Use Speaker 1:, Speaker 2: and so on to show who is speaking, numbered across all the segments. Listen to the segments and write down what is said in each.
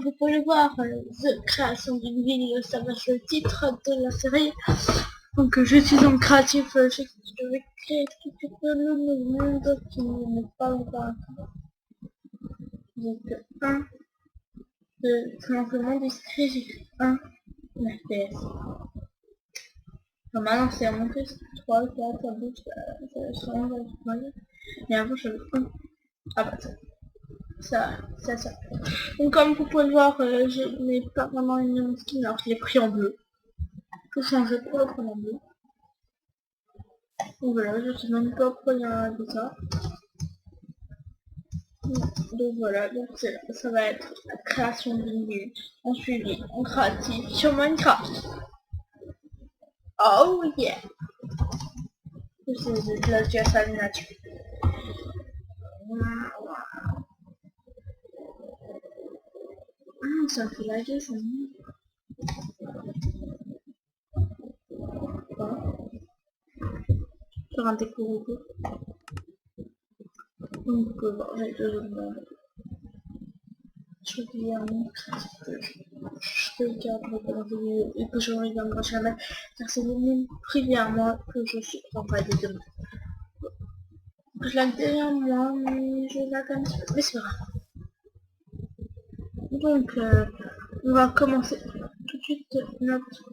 Speaker 1: vous pouvez le voir, The Création d'une ville, ça va être le titre de la série. Donc je suis en créatif, je vais créer tout petit peu le nouveau monde qui n'est pas encore. Donc 1, 2, donc le monde est créé, j'ai fait 1 FPS. Donc maintenant c'est monté 3, 4, 12, ça change, mais avant j'avais 1. Ah bah ça. Donc comme vous pouvez le voir, je n'ai pas vraiment une skin, alors je l'ai pris en bleu. Je vais changer pour le prendre en bleu. Donc voilà, je sais même pas pourquoi il y a de ça. Donc voilà, donc ça va être la création d'une ville en suivi, en créatif sur Minecraft. Oh yeah! C'est de la GS animation. Ça me fait laguer, ça me... Faire un découvert. Donc j'ai deux autres régulièrement je regarde dans la vidéo et que je regarde jamais car c'est le même privé à moi que je suis en train de demain. Je lag derrière moi mais je lag un petit peu, mais c'est grave. Donc on va commencer tout de suite notre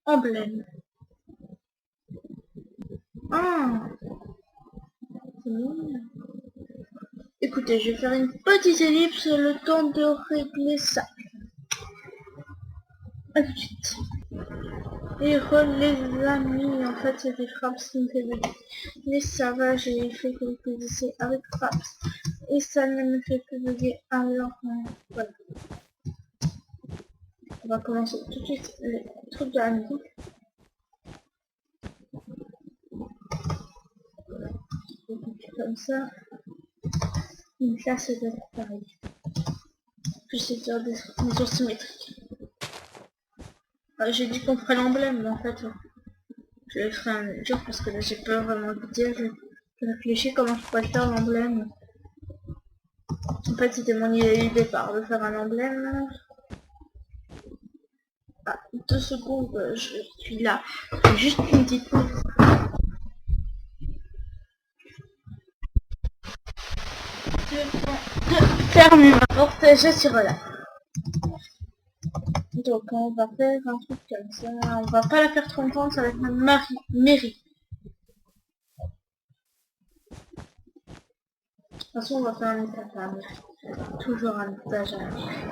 Speaker 1: emblème. Ah, c'est mignon. Écoutez, je vais faire une petite ellipse le temps de régler ça. A tout de suite. Et les amis, en fait c'est des frappes qui me fait bugger. Mais ça va, j'ai fait quelques essais avec frappes et ça ne me fait plus bugger. Alors voilà. On va commencer tout de suite les trucs de la musique. Comme ça. Donc là c'est pareil. Puis c'est sur des mesures symétriques. J'ai dit qu'on ferait l'emblème, mais en fait je le ferai un jour parce que là j'ai pas vraiment de dire. Je réfléchis comment je pourrais faire l'emblème. En fait c'était mon idée de départ de faire un emblème. Ah, 2 secondes, je suis là. Juste une petite pause. De fermer ma porte, je suis là. Donc on va faire un truc comme ça. On va pas la faire trop longtemps, ça va être ma mairie. De toute façon on va faire un étage à la mairie. Toujours un étage à la mairie.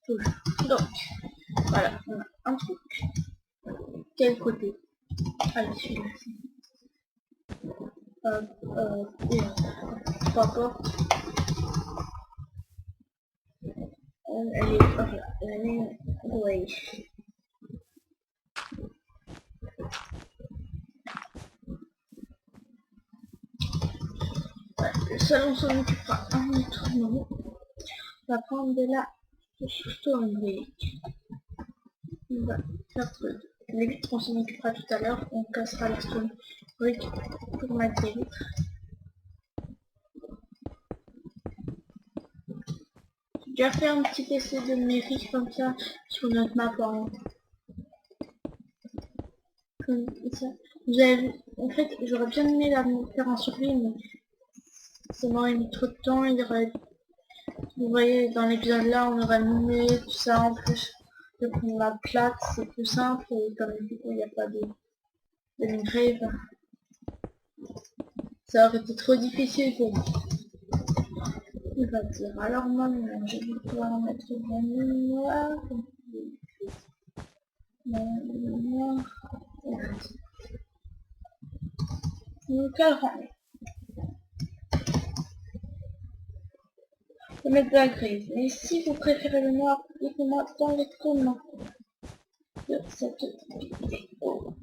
Speaker 1: Toujours. Donc, voilà, on a un truc. Quel côté? Allez, celui-là. Et 3 portes. Elle est, voilà, elle est, ouais. Le salon s'en occupera un autre moment. On va prendre de la tourner. On va faire truc. Les vitres, on s'en occupera tout à l'heure. On cassera la stone brick pour mettre les vitres. J'ai déjà fait un petit essai de mairie comme ça sur notre map comme ça. Vous avez vu, en fait, j'aurais bien aimé la faire en survie, mais ça m'aurait mis trop de temps. Il y aurait, vous voyez, dans l'épisode là, on aurait miné tout ça en plus. De prendre la plate, c'est plus simple, et comme du coup, il n'y a pas de grave. Ça aurait été trop difficile pour moi. Il va dire, alors moi, je vais pouvoir mettre la noire, donc alors, je vais mettre de la grise. Mais si vous préférez le noir, dites-moi dans les commentaires de cette vidéo.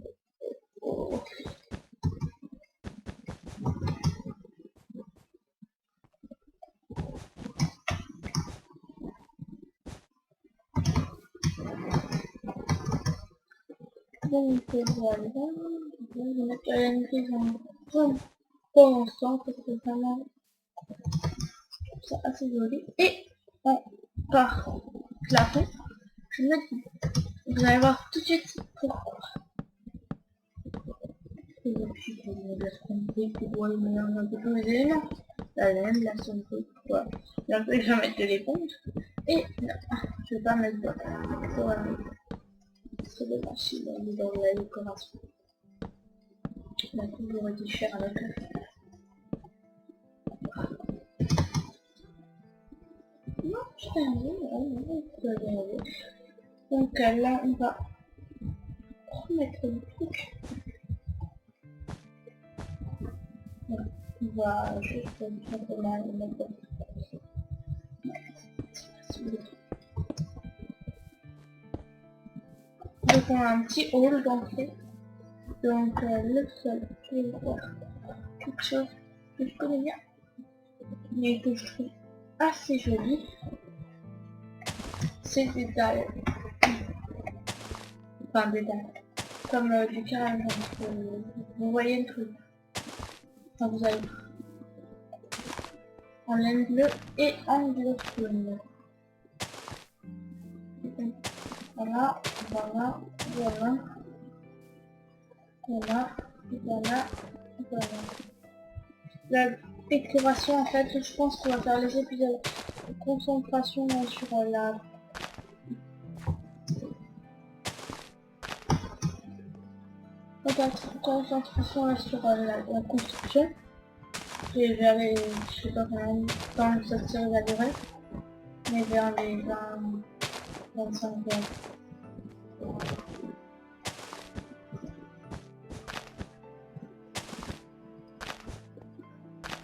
Speaker 1: Donc voilà, je vais mettre la grise en jaune pour l'instant, parce que c'est vraiment ça assez joli. Et par plafond, je vais mettre, vous allez voir tout de suite pourquoi. Et puis, je vais mettre compris que vous voyez maintenant un peu tous les éléments. La laine, la sonnerie, voilà. Et après, je vais mettre de l'éponge. Et là, je vais pas mettre de ça va mettre c'est de la chine dans la décoration. La couleur était chère avec eux. Non, je t'ai enlevé, donc là, on va remettre le truc. Voilà. On va juste simplement le mettre. Donc on a un petit hall d'entrée. Donc le sol, je vais faire quelque chose que je connais bien, mais que je trouve assez joli. C'est des dalles. Enfin des dalles. Comme du caramel. Vous voyez le truc. Enfin, vous avez en laine bleue et en bleu jaune. Voilà, voilà, voilà. Voilà, voilà, voilà. La décoration, en fait, je pense qu'on va faire les épisodes de concentration sur la... concentration sur la construction. Et vers les... je sais pas combien de temps cette série va durer. Mais vers les 20... 25 heures.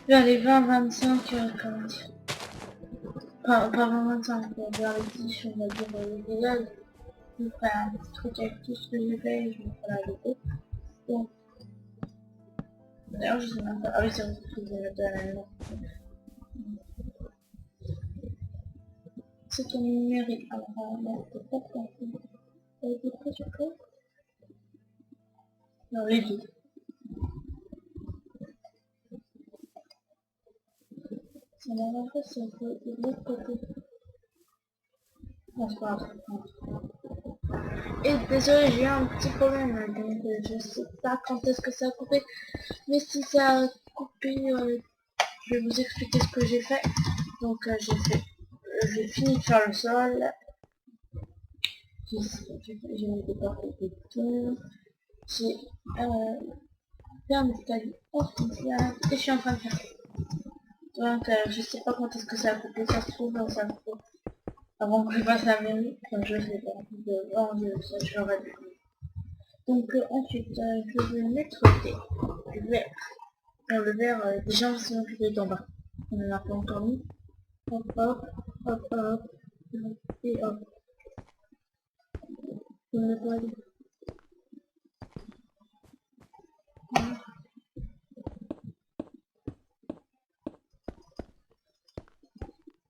Speaker 1: Vers les 20-25, comment dire, pas 20-25, vers les 10, on va dire, épisodes. Je ferai un petit truc avec tout ce que j'ai fait et je vous ferai la vidéo. Donc, d'ailleurs, je sais même pas, ah oui, c'est vrai que je vais mettre à la maison. C'est ton numérique, alors là, c'est pas comme ça. Elle était prêt sur quoi? Non, les deux. Ça m'a fait, c'est de l'autre côté. Non, c'est pas grave. Et désolé, j'ai eu un petit problème, donc je sais pas quand est-ce que ça a coupé, mais si ça a coupé, je vais vous expliquer ce que j'ai fait. Donc j'ai fini de faire le sol, j'ai mis des portes et des boutons, j'ai fait un escalier artificiel et je suis en train de faire. Donc je sais pas quand est-ce que ça a coupé, ça se trouve, ça se trouve avant que je fasse la mairie, comme je sais pas, je l'aurais dû. Donc ensuite, je vais mettre le verre. Le verre, déjà, sinon je vais être en bas. On en a pas encore mis. Hop, hop, hop, hop, et hop. Je vais pas aller.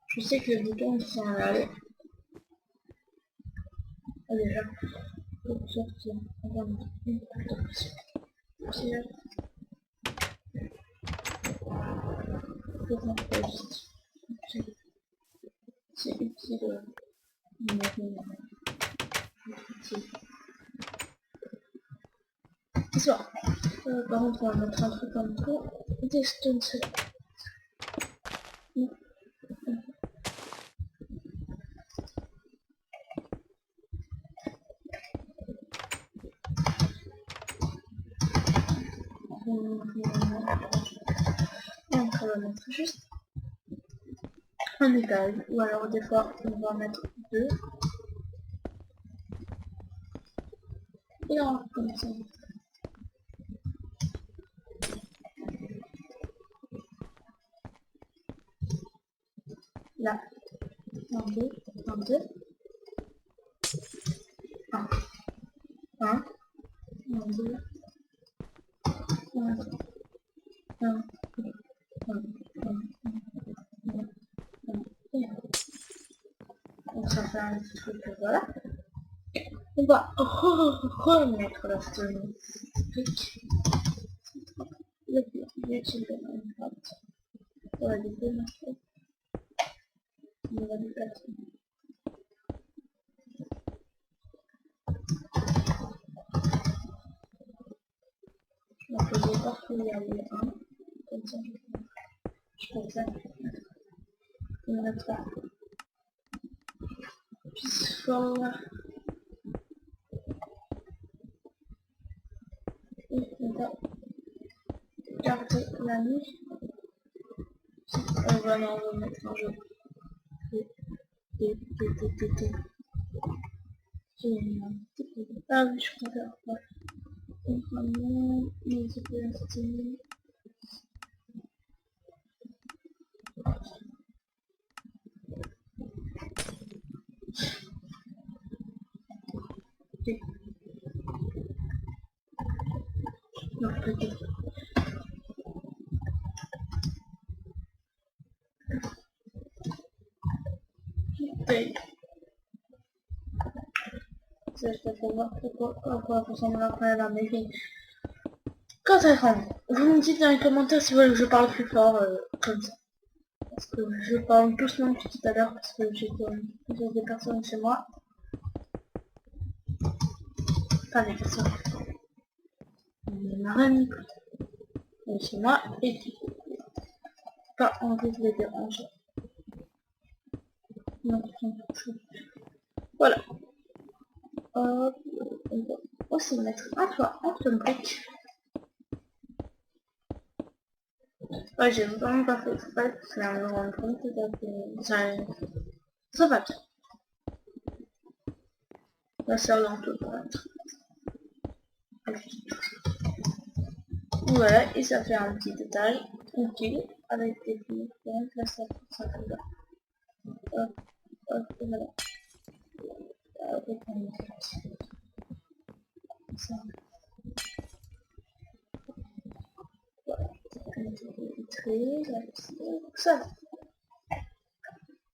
Speaker 1: Je sais que le bouton, il s'en aller. Ah, déjà, pour sortir. On va mettre une pression. Tiens, c'est utile. C'est ça. Par contre, on va mettre un truc en dessous. Des stones. Donc, on va mettre juste un étage. Ou alors, des fois, on va mettre deux. Et on va comme ça. Là. Un, deux, un, deux. Un. Un. Un, deux. Un, deux. Un. Donc ça fait un petit truc, voilà. On va remettre la stone stick. Le plus utile de Minecraft. On va déplacer. On va déplacer. partout il y a le 1. Comme ça, je fais ça. Il y en a 3. Peaceful. Et on va garder la nuit. Vraiment, on va mettre un jeu. Ah oui, je préfère pas. Vraiment, mais c'est pas instinct. Non, peut-être. Paye. Ça, je peux voir à quoi ressemble après la mairie. Quand ça rentre, vous me dites dans les commentaires si vous voulez que je parle plus fort, comme ça. Parce que je parle doucement depuis tout à l'heure, parce que j'ai des personnes chez moi. Pas des personnes. Ma reine est chez moi, et puis, pas envie de les déranger. Non, voilà. Hop, on va aussi mettre un toit entre briques. Ouais, j'ai vraiment pas fait exprès, parce que là, on me rend compte que ça va bien. La serre dans tout pour être. Voilà, et ça fait un petit détail tranquille avec des fils. Là, ça fait là. Hop, hop, et voilà. Avec un ça. Voilà, ça va.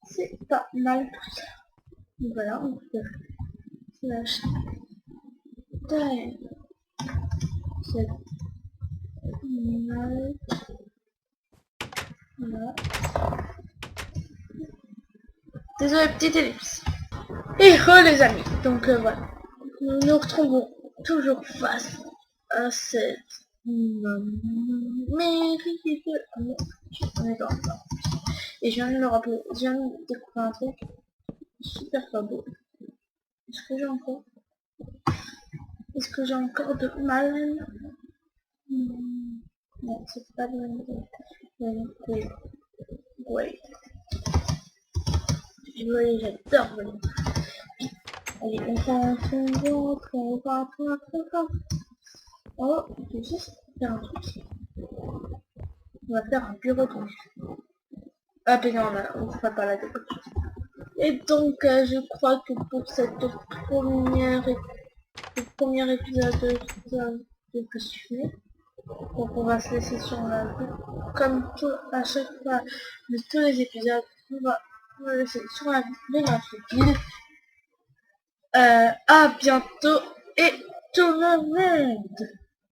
Speaker 1: C'est pas mal tout ça. Voilà, on peut slash time. C'est mal. Voilà. Désolé, petite ellipse. Et les amis, donc voilà. Nous nous retrouvons toujours face à cette mairie de... On est dans le temps. Et je viens de me rappeler, je viens de découvrir un truc super pas beau. Est-ce que j'ai encore de mal? Non, c'est pas le même. Wait. Je voyais, j'adore voler. Allez, on va. Oh, je vais juste faire un truc. On va faire un bureau de... Ah, mais non, on ne fera pas la déco. Et donc, je crois que pour cette premier épisode de suite, donc on va se laisser sur la vue. Comme tout, à chaque fois de tous les épisodes, on va se laisser sur la vue de notre guide. À bientôt et tout le monde!